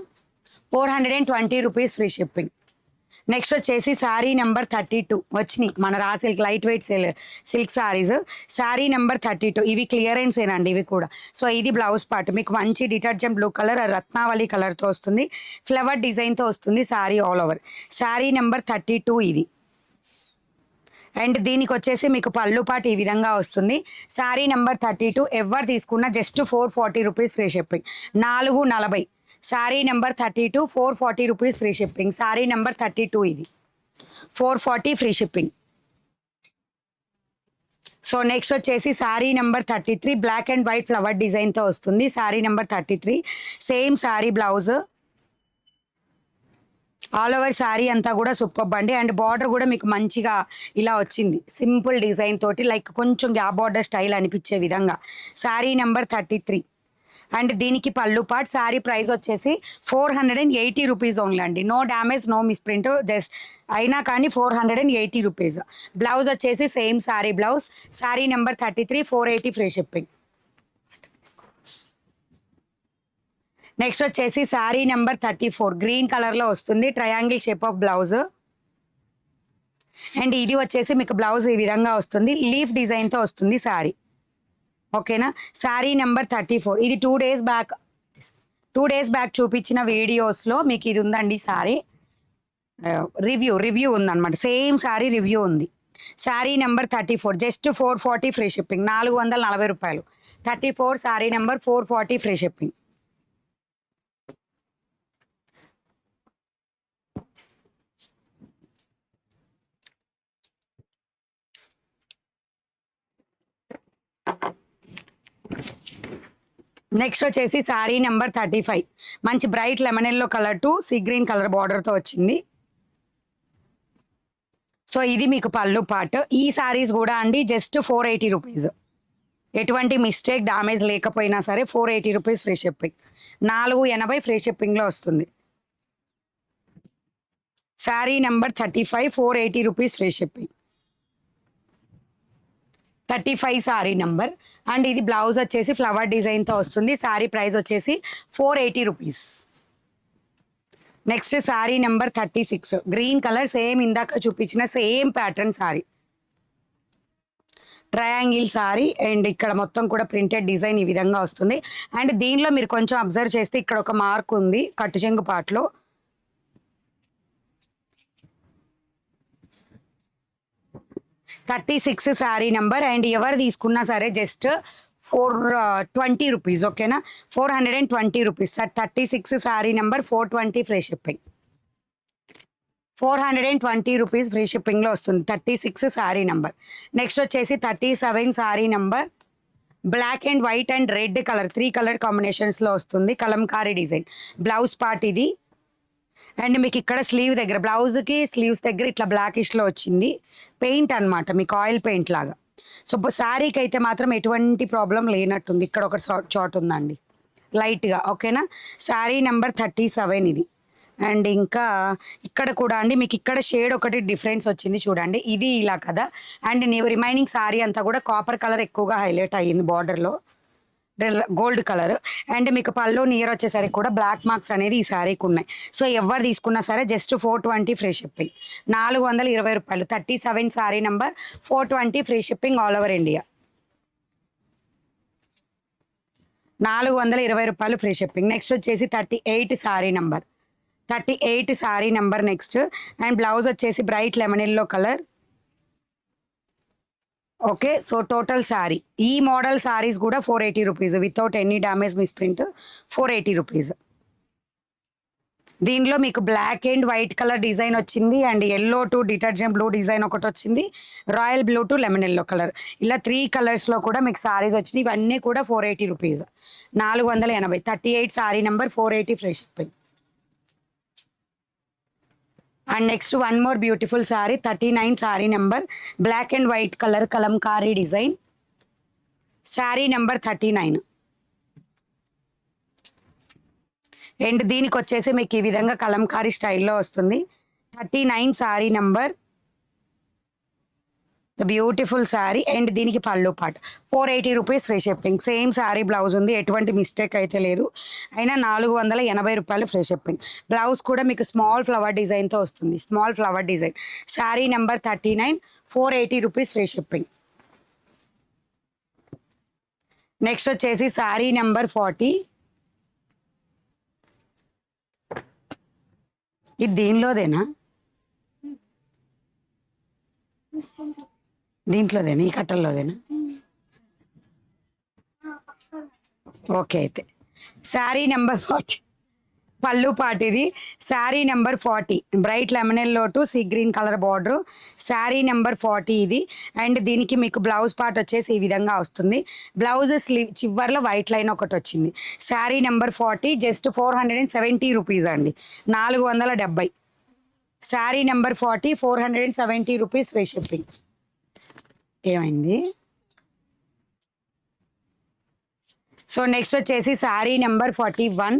420 రూపీస్ ఫ్రీ షిప్పింగ్. నెక్స్ట్ వచ్చేసి శారీ నెంబర్ 32 వచ్చినాయి మన raw silk light weight silk saris. Sari number 32 ఇవి క్లియరెన్స్ ఏనండి ఇవి కూడా. సో ఇది బ్లౌజ్ పార్ట్ మీకు మంచి డిటర్జెంట్ బ్లూ కలర్ రత్నావళి కలర్తో వస్తుంది, ఫ్లవర్ డిజైన్తో వస్తుంది sari all over. Sari number 32 ఇది. అండ్ దీనికి వచ్చేసి మీకు పళ్ళు పాటు ఈ విధంగా వస్తుంది. శారీ నెంబర్ 32 ఎవరు తీసుకున్నా just 440 rupees free shipping. 440. Sari number 32 440 rupees free shipping. Sari number 32 ఇది 440 ఫ్రీ షిప్పింగ్. సో నెక్స్ట్ వచ్చేసి sari number 33 black and white flower డిజైన్తో వస్తుంది. Sari number 33 same sari blouse all over sari అంతా కూడా సూపర్ అండి. అండ్ బార్డర్ కూడా మీకు మంచిగా ఇలా వచ్చింది సింపుల్ డిజైన్ తోటి, లైక్ కొంచెం గ్యాప్ బార్డర్ స్టైల్ అనిపించే విధంగా. శారీ నెంబర్ 33. అండ్ దీనికి పళ్ళు పార్ట్. శారీ ప్రైస్ వచ్చేసి 480 రూపీస్ ఓన్లీ అండి. No damage no misprint just అయినా కానీ 480 రూపీస్. బ్లౌజ్ వచ్చేసి same sari blouse. Sari number 33 480 free shipping. Next వచ్చేసి శారీ నెంబర్ 34 గ్రీన్ కలర్లో వస్తుంది, triangle shape of blouse. And ఇది వచ్చేసి మీకు బ్లౌజ్ ఈ విధంగా వస్తుంది, లీఫ్ డిజైన్తో వస్తుంది శారీ. ఓకేనా. శారీ నెంబర్ 34 ఇది 2 డేస్ బ్యాక్ చూపించిన వీడియోస్లో మీకు ఇది ఉందండి శారీ రివ్యూ ఉందన్నమాట. సేమ్ శారీ రివ్యూ ఉంది. Sari number 34 just 440 free shipping. 440 రూపాయలు. 34 sari number 440 free shipping. Next వచ్చేసి శారీ నెంబర్ 35 మంచి bright lemon yellow colour to sea green colour బార్డర్తో వచ్చింది. సో ఇది మీకు పళ్ళు పార్ట్. ఈ శారీస్ కూడా అండి జస్ట్ 480 రూపీస్. ఎటువంటి మిస్టేక్ డ్యామేజ్ లేకపోయినా సరే 480 రూపీస్ ఫ్రీ షిప్పింగ్. 480 ఫ్రీ షిప్పింగ్లో వస్తుంది. Sari number 35 480 rupees free shipping. 35 sari number. And ఇది బ్లౌజ్ వచ్చేసి ఫ్లవర్ డిజైన్తో వస్తుంది. శారీ ప్రైస్ వచ్చేసి 480 rupees. Next sari number 36 green colour, same ఇందాక చూపించిన same pattern sari, triangle sari. And ఇక్కడ మొత్తం కూడా ప్రింటెడ్ డిజైన్ ఈ విధంగా వస్తుంది. అండ్ దీనిలో మీరు కొంచెం అబ్జర్వ్ చేస్తే ఇక్కడ ఒక మార్క్ ఉంది కట్టు చెంగు పాటలో. 36 శారీ నెంబర్. అండ్ ఎవరు తీసుకున్నా సరే జస్ట్ 420 రూపీస్, ఓకేనా, 420 rupees. 36 sari number 420 free shipping, 420 rupees free షిప్పింగ్లో వస్తుంది 36 శారీ నెంబర్. నెక్స్ట్ వచ్చేసి 37 sari number, black and white and red colour, 3 colour కాంబినేషన్స్లో వస్తుంది, కలంకారీ డిజైన్. బ్లౌజ్ పార్ట్ ఇది. అండ్ మీకు ఇక్కడ స్లీవ్ దగ్గర, బ్లౌజ్కి స్లీవ్స్ దగ్గర ఇట్లా బ్లాకిష్లో వచ్చింది పెయింట్ అనమాట, మీకు ఆయిల్ పెయింట్ లాగా. సో శారీకి అయితే మాత్రం ఎటువంటి ప్రాబ్లం లేనట్టుంది. ఇక్కడ ఒక చాట్ ఉందండి లైట్గా, ఓకేనా. శారీ నెంబర్ 37 ఇది. అండ్ ఇంకా ఇక్కడ కూడా అండి మీకు ఇక్కడ షేడ్ ఒకటి డిఫరెన్స్ వచ్చింది చూడండి, ఇది ఇలా కదా. అండ్ రిమైనింగ్ శారీ అంతా కూడా కాపర్ కలర్ ఎక్కువగా హైలైట్ అయ్యింది బార్డర్లో, గోల్డ్ కలర్. అండ్ మీకు పళ్ళు నియర్ వచ్చేసరికి కూడా బ్లాక్ మార్క్స్ అనేది ఈ శారీకి ఉన్నాయి. సో ఎవరు తీసుకున్నా సరే జస్ట్ 420 ఫ్రీ షిప్పింగ్, 420 రూపాయలు. 37 sari number 420 free shipping all over India, 420 రూపాయలు ఫ్రీ షిప్పింగ్. నెక్స్ట్ వచ్చేసి 38 sari number, 38 sari number next. And blouse వచ్చేసి bright lemon yellow colour, okay. So total sari, ఈ మోడల్ శారీస్ కూడా 480 rupees without any damage misprint, 480 rupees. దీనిలో మీకు black and white colour design వచ్చింది, and yellow to detergent blue design ఒకటి వచ్చింది, royal blue to lemon yellow colour, ఇలా 3 కలర్స్లో కూడా మీకు శారీస్ వచ్చినాయి. ఇవన్నీ కూడా 480 rupees, 480. 38 sari number 480 free shipping. And next one more beautiful sari, 39 sari number, black and white colour kalamkari design, sari number 39. And దీనికి వచ్చేసి మీకు ఈ విధంగా కలంకారీ స్టైల్లో వస్తుంది. 39 sari number, the beautiful sari. And దీనికి పళ్ళు పాట్ 480 rupees free shipping. Same sari blouse ఉంది, ఎటువంటి మిస్టేక్ అయితే లేదు. అయినా 480 రూపాయలు ఫ్రీ షిప్పింగ్. బ్లౌజ్ కూడా మీకు స్మాల్ ఫ్లవర్ డిజైన్తో వస్తుంది, small flower design. Sari number 39, 480 rupees free shipping. Next వచ్చేసి శారీ నెంబర్ 40, ఇది దీనిలోదేనా, దీంట్లోదేనా, ఈ కట్టల్లోదేనా, ఓకే. అయితే శారీ నెంబర్ 40 పళ్ళు పాటు ఇది. Sari number 40 bright lemon yellow to sea green colour border, sari number 40 ఇది. అండ్ దీనికి మీకు బ్లౌజ్ పార్ట్ వచ్చేసి ఈ విధంగా వస్తుంది. బ్లౌజ్ స్లీవ్ చివర్లో వైట్ లైన్ ఒకటి వచ్చింది. శారీ నెంబర్ 40 జస్ట్ 470 రూపీస్ అండి, 470. Sari number 40, 470 rupees free shipping. ఏమైంది? సో నెక్స్ట్ వచ్చేసి sari number 41,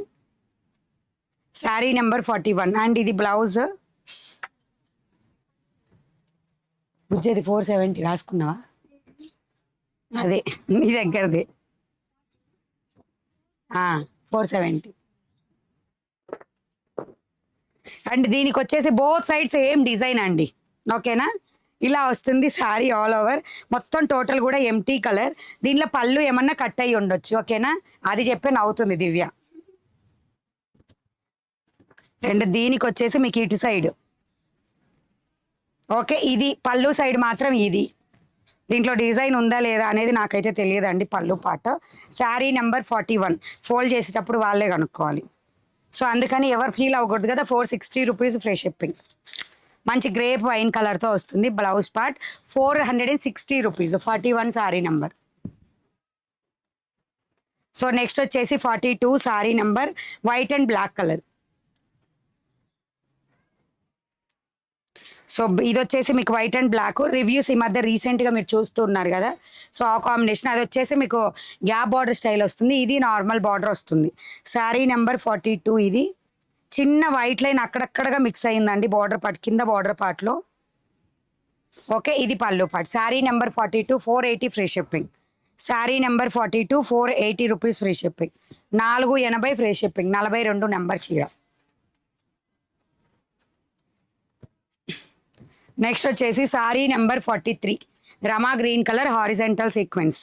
sari number 41. And ఇది బ్లౌజ్ బుజ్జేది 470 రాసుకున్నావా, అదే నీ దగ్గరది 470. అండ్ దీనికి వచ్చేసి బోత్ సైడ్స్ సేమ్ డిజైన్ అండి, ఓకేనా. ఇలా వస్తుంది శారీ ఆల్ ఓవర్ మొత్తం. టోటల్ కూడా ఎంటీ కలర్. దీనిలో పళ్ళు ఏమన్నా కట్ అయ్యి ఉండొచ్చు, ఓకేనా, అది చెప్పే నవ్వుతుంది దివ్య. అండ్ దీనికి వచ్చేసి మీకు ఇటు సైడ్, ఓకే, ఇది పళ్ళు సైడ్ మాత్రం ఇది. దీంట్లో డిజైన్ ఉందా లేదా అనేది నాకైతే తెలియదండి పళ్ళు పాట. శారీ నెంబర్ 41 ఫోల్డ్ చేసేటప్పుడు వాళ్ళే కనుక్కోవాలి. సో అందుకని ఎవరు ఫీల్ అవ్వకూడదు కదా. 460 రూపీస్ ఫ్రీ షిప్పింగ్. మంచి గ్రేప్ వైన్ కలర్తో వస్తుంది. Blouse part 460 rupees, 41 sari number. So next వచ్చేసి 42 sari number, white and black colour. So ఇది వచ్చేసి మీకు వైట్ అండ్ బ్లాక్. రివ్యూస్ ఈ మధ్య రీసెంట్గా మీరు చూస్తున్నారు కదా, సో ఆ కాంబినేషన్. అది వచ్చేసి మీకు గ్యాప్ బార్డర్ స్టైల్ వస్తుంది, ఇది నార్మల్ బార్డర్ వస్తుంది. శారీ నెంబర్ 42 ఇది. చిన్న వైట్ లైన్ అక్కడక్కడగా మిక్స్ అయిందండి బార్డర్ పార్ట్, కింద బార్డర్ పార్ట్లో, ఓకే. ఇది పళ్ళు part. Sari number 42, 480 free shipping. Sari number 42, 480 rupees free shipping, 480 free shipping. 42 number చీర. నెక్స్ట్ వచ్చేసి సారీ నెంబర్ 43 రమా green colour horizontal sequence.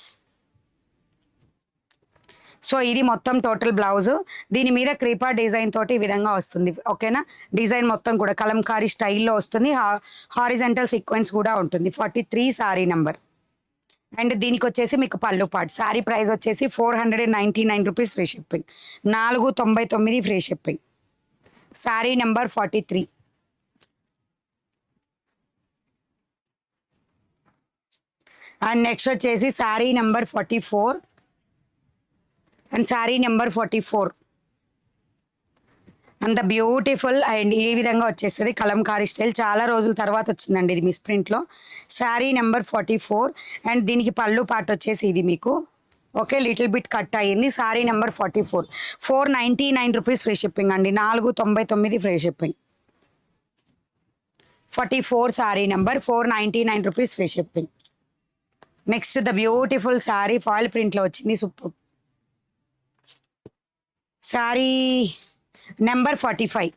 So ఇది మొత్తం టోటల్ బ్లౌజ్. దీని మీద క్రీపర్ డిజైన్ తోటి ఈ విధంగా వస్తుంది. ఓకేనా, డిజైన్ మొత్తం కూడా కలంకారీ స్టైల్లో వస్తుంది. హారిజెంటల్ సీక్వెన్స్ కూడా ఉంటుంది. 43 సారీ నెంబర్. అండ్ దీనికి వచ్చేసి మీకు పళ్ళు పాటు. సారీ ప్రైస్ వచ్చేసి 499 rupees free shipping. 499 free shipping. Sari number 43. And next వచ్చేసి sari number 44 and sari number 44. అంత బ్యూటిఫుల్ అండ్ ఈ విధంగా వచ్చేస్తుంది కలంకారీ స్టైల్. చాలా రోజుల తర్వాత వచ్చిందండి ఇది మిస్ ప్రింట్లో. శారీ నెంబర్ 44 అండ్ దీనికి పళ్ళు పాటు వచ్చేసి ఇది మీకు ఓకే లిటిల్ బిట్ కట్ అయ్యింది. Sari number 44. 499 rupees free shipping అండి. 499 free shipping. 44 sari number 499 rupees free shipping. Next the beautiful sari foil ప్రింట్లో వచ్చింది. Super. Sari number 45.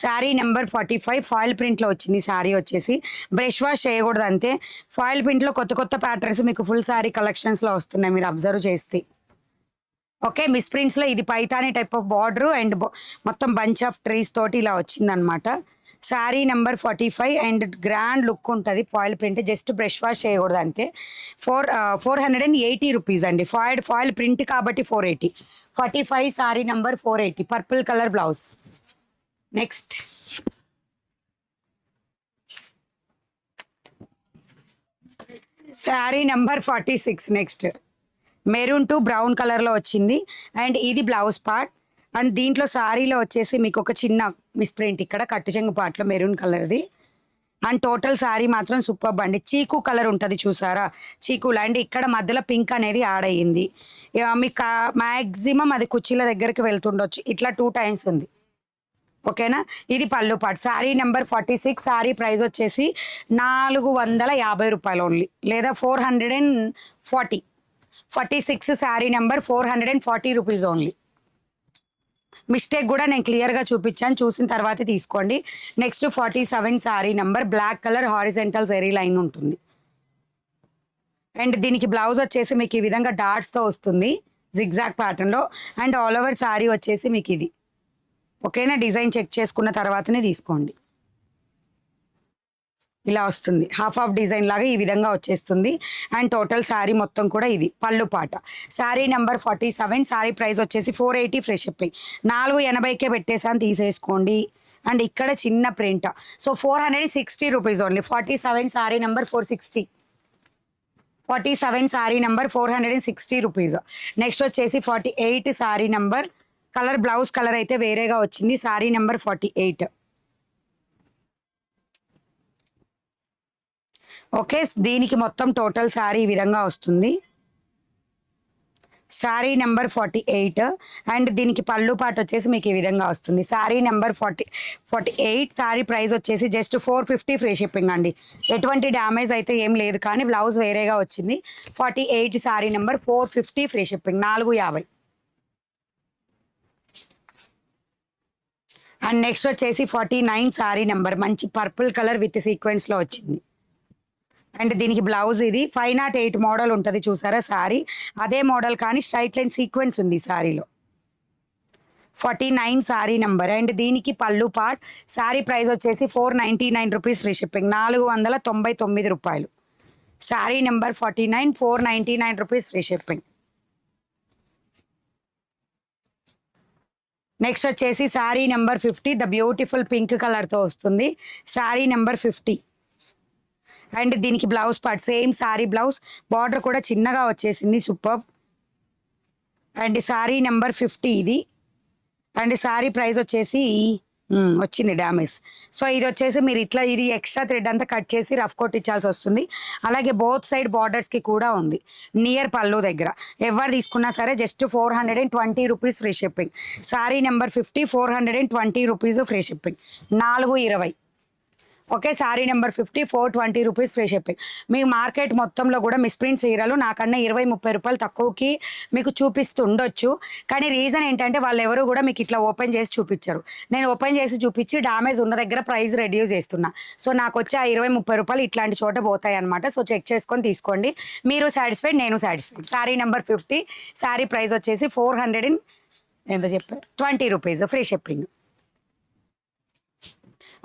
Sari number 45 ఫాయిల్ ప్రింట్లో వచ్చింది. శారీ వచ్చేసి బ్రష్ వాష్ చేయకూడదు అంతే. ఫాయిల్ ప్రింట్లో కొత్త కొత్త ప్యాటర్న్స్ మీకు ఫుల్ శారీ కలెక్షన్స్లో వస్తున్నాయి, మీరు అబ్జర్వ్ చేస్తే. ఓకే, మిస్ ప్రింట్స్లో ఇది Paithani type of border and మొత్తం బంచ్ ఆఫ్ ట్రీస్ తోటి ఇలా వచ్చిందనమాట. Sari number 45 and grand look ఉంటుంది. Foil print just brush wash చేయకూడదు అంతే. 480 రూపీస్ అండి. ఫాయిల్ ప్రింట్ కాబట్టి 480. 45 sari number 480 purple colour blouse. Next sari number 46. Next maroon to brown కలర్లో వచ్చింది అండ్ ఇది బ్లౌజ్ పార్ట్. అండ్ దీంట్లో శారీలో వచ్చేసి మీకు ఒక చిన్న మిస్ ప్రింట్ ఇక్కడ కట్టుచెంగు పార్ట్లో మెరూన్ కలర్ది. అండ్ టోటల్ శారీ మాత్రం సూపర్ అండి. చీకు కలర్ ఉంటుంది చూసారా, చీకులు. అండ్ ఇక్కడ మధ్యలో పింక్ అనేది యాడ్ అయ్యింది. మీకు మ్యాక్సిమం అది కుర్చీల దగ్గరికి వెళ్తుండొచ్చు. ఇట్లా 2 టైమ్స్ ఉంది. ఓకేనా, ఇది పళ్ళు పాటు. శారీ నెంబర్ 46. శారీ ప్రైస్ వచ్చేసి 450 రూపాయలు ఓన్లీ, లేదా 440. 46 sari number 440 rupees only. Mistake కూడా నేను క్లియర్గా చూపించాను, చూసిన తర్వాత తీసుకోండి. Next 47 sari number black colour horizontal zari line ఉంటుంది. అండ్ దీనికి బ్లౌజ్ వచ్చేసి మీకు ఈ విధంగా డాట్స్తో వస్తుంది జిగ్జాగ్ ప్యాటర్న్లో. అండ్ ఆల్ ఓవర్ శారీ వచ్చేసి మీకు ఇది ఓకేనా. డిజైన్ చెక్ చేసుకున్న తర్వాతనే తీసుకోండి. ఇలా వస్తుంది, హాఫ్ ఆఫ్ డిజైన్ లాగా ఈ విధంగా వచ్చేస్తుంది. అండ్ టోటల్ శారీ మొత్తం కూడా ఇది పళ్ళు పాట. శారీ నెంబర్ 47. శారీ ప్రైస్ వచ్చేసి 480 ఫ్రీ షిప్పింగ్. 480కే పెట్టేసాను, తీసేసుకోండి. అండ్ ఇక్కడ చిన్న print. So 460 rupees only. 47 sari number 460. 47 sari number 460 rupees. Next వచ్చేసి 48 sari number. Colour blouse colour అయితే వేరేగా వచ్చింది. శారీ నెంబర్ 48. ఓకే, దీనికి మొత్తం టోటల్ శారీ ఈ విధంగా వస్తుంది. శారీ నెంబర్ 48 అండ్ దీనికి పళ్ళు పాటు వచ్చేసి మీకు ఈ విధంగా వస్తుంది. శారీ నెంబర్ 48. శారీ ప్రైస్ వచ్చేసి జస్ట్ 450 ఫ్రీ షిప్పింగ్ అండి. ఎటువంటి డ్యామేజ్ అయితే ఏం లేదు, కానీ బ్లౌజ్ వేరేగా వచ్చింది. 48 sari number 450 free shipping. 450. And next వచ్చేసి 49 శారీ నెంబర్ మంచి పర్పుల్ కలర్ విత్ సీక్వెన్స్లో వచ్చింది. అండ్ దీనికి బ్లౌజ్ ఇది 508 మోడల్ ఉంటుంది చూసారా శారీ, అదే మోడల్ కానీ స్ట్రైట్ లైన్ సీక్వెన్స్ ఉంది శారీలో. 49 శారీ నెంబర్. అండ్ దీనికి పళ్ళు పార్ట్. శారీ ప్రైస్ వచ్చేసి 499 రూపీస్ ఫ్రీ షిప్పింగ్. 499 రూపాయలు. Sari number 49. 499 rupees free shipping. Next వచ్చేసి sari number 50. The beautiful pink కలర్తో వస్తుంది. శారీ నెంబర్ 50. అండ్ దీనికి blouse part same sari blouse, border కూడా చిన్నగా వచ్చేసింది. సూపర్. అండ్ శారీ నెంబర్ 50 ఇది. అండ్ శారీ ప్రైస్ వచ్చేసి వచ్చింది డ్యామేజ్. సో ఇది వచ్చేసి మీరు ఇట్లా ఇది ఎక్స్ట్రా థ్రెడ్ అంతా కట్ చేసి రఫ్ కోట్ ఇచ్చాల్సి వస్తుంది. అలాగే బోత్ సైడ్ బార్డర్స్కి కూడా ఉంది నియర్ పళ్ళు దగ్గర. ఎవరు తీసుకున్నా సరే just 420 rupees free shipping. Sari number 50. 420 rupees free shipping. 420. Okay, sari number 50 420 rupees free shipping. మీ మార్కెట్ మొత్తంలో కూడా మిస్ప్రింట్ చీరలు నాకన్నా 20-30 రూపాయలు తక్కువకి మీకు చూపిస్తుండొచ్చు. కానీ రీజన్ ఏంటంటే వాళ్ళు ఎవరు కూడా మీకు ఇట్లా ఓపెన్ చేసి చూపించరు. నేను ఓపెన్ చేసి చూపించి డ్యామేజ్ ఉన్న దగ్గర ప్రైస్ రెడ్యూస్ చేస్తున్నా. సో నాకు వచ్చే ఆ 20-30 రూపాయలు ఇట్లాంటి చోట పోతాయి అనమాట. సో చెక్ చేసుకొని తీసుకోండి. మీరు సాటిస్ఫైడ్, నేను satisfied. Sari number 50, sari price వచ్చేసి 420 rupees free shipping.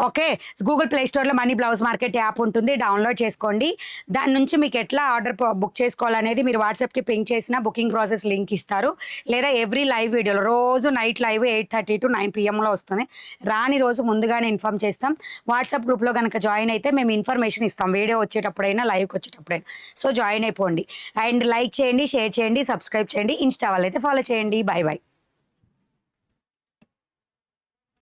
Okay, Google play స్టోర్లో మనీ బ్లౌజ్ మార్కెట్ యాప్ ఉంటుంది, డౌన్లోడ్ చేసుకోండి. దాని నుంచి మీకు ఎట్లా ఆర్డర్ బుక్ చేసుకోవాలనేది మీరు వాట్సాప్కి పింక్ చేసిన బుకింగ్ ప్రాసెస్ లింక్ ఇస్తారు. లేదా ఎవ్రీ లైవ్ వీడియోలో రోజు నైట్ లైవ్ 8:30 to 9 PM వస్తుంది. రాని రోజు ముందుగానే ఇన్ఫామ్ చేస్తాం. వాట్సాప్ గ్రూప్లో కనుక జాయిన్ అయితే మేము ఇన్ఫర్మేషన్ ఇస్తాం, వీడియో వచ్చేటప్పుడైనా లైవ్కి వచ్చేటప్పుడైనా. సో జాయిన్ అయిపోండి. అండ్ లైక్ చేయండి, షేర్ చేయండి, సబ్స్క్రైబ్ చేయండి. ఇన్స్టా వాళ్ళైతే ఫాలో చేయండి. Bye bye.